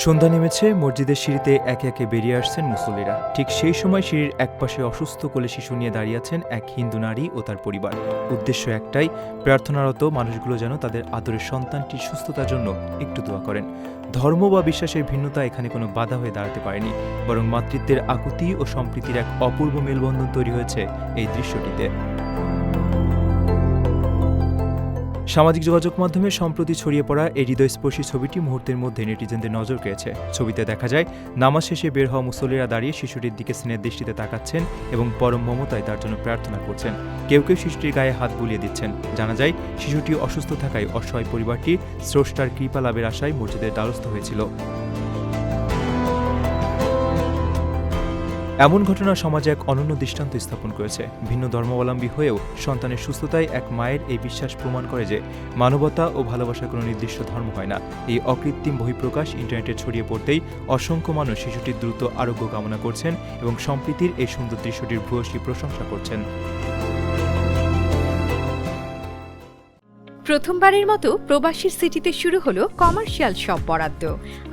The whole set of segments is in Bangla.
সন্ধ্যা নেমেছে, মসজিদের সিঁড়িতে একে একে বেরিয়ে আসছেন মুসল্লিরা। ঠিক সেই সময় সিঁড়ির একপাশে অসুস্থ কোলে শিশু নিয়ে দাঁড়িয়ে আছেন এক হিন্দু নারী ও তার পরিবার। উদ্দেশ্য একটাই, প্রার্থনারত মানুষগুলো যেন তাদের আদরের সন্তানটির সুস্থতার জন্য একটু দোয়া করেন। ধর্ম বা বিশ্বাসের ভিন্নতা এখানে কোনো বাধা হয়ে দাঁড়াতে পারেনি, বরং মাতৃত্বের আকুতি ও সম্প্রীতির এক অপূর্ব মেলবন্ধন তৈরি হয়েছে এই দৃশ্যটিতে। সামাজিক যোগাযোগ মাধ্যমে সম্প্রতি ছড়িয়ে পড়া এই হৃদয়স্পর্শী ছবিটি মুহূর্তের মধ্যে নেটিজেনদের নজর কেড়েছে। ছবিতে দেখা যায়, নামাজ শেষে বের হওয়া মুসল্লিরা দাঁড়িয়ে শিশুটির দিকে স্নেহের দৃষ্টিতে তাকাচ্ছেন এবং পরম মমতায় তার জন্য প্রার্থনা করছেন। কেউ কেউ শিশুটির গায়ে হাত বুলিয়ে দিচ্ছেন। জানা যায়, শিশুটি অসুস্থ থাকায় অসহায় পরিবারটি স্রষ্টার কৃপা লাভের আশায় মসজিদের দ্বারস্থ হয়েছিল। এমন ঘটনা সমাজে এক অনন্য দৃষ্টান্ত স্থাপন করেছে। ভিন্ন ধর্মাবলম্বী হয়েও সন্তানের সুস্থতায় এক মায়ের এই বিশ্বাস প্রমাণ করে যে মানবতা ও ভালোবাসার কোনো নির্দিষ্ট ধর্ম হয় না। এই অকৃত্রিম বহিঃপ্রকাশ ইন্টারনেটে ছড়িয়ে পড়তেই অসংখ্য মানুষ শিশুটির দ্রুত আরোগ্য কামনা করছেন এবং সম্প্রীতির এই সুন্দর দৃশ্যটির ভূয়সী প্রশংসা করছেন। প্রথমবারের মতো প্রবাসীর সিটিতে শুরু হলো কমার্শিয়াল শপ বরাদ্দ।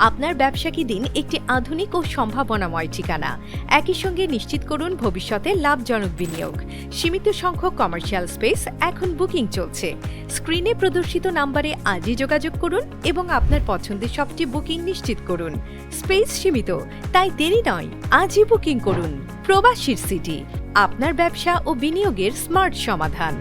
আপনার ব্যবসাকে দিন একটি আধুনিক ও সম্ভাবনাময় ঠিকানা। একই সঙ্গে নিশ্চিত করুন ভবিষ্যতে লাভজনক বিনিয়োগ। সীমিত সংখ্যক কমার্শিয়াল স্পেস এখন বুকিং চলছে। স্ক্রিনে প্রদর্শিত নাম্বারে আজই যোগাযোগ করুন এবং আপনার পছন্দের শপটি বুকিং নিশ্চিত করুন। স্পেস সীমিত, তাই দেরি নয়, আজই বুকিং করুন। প্রবাসীর সিটি, আপনার ব্যবসা ও বিনিয়োগের স্মার্ট সমাধান।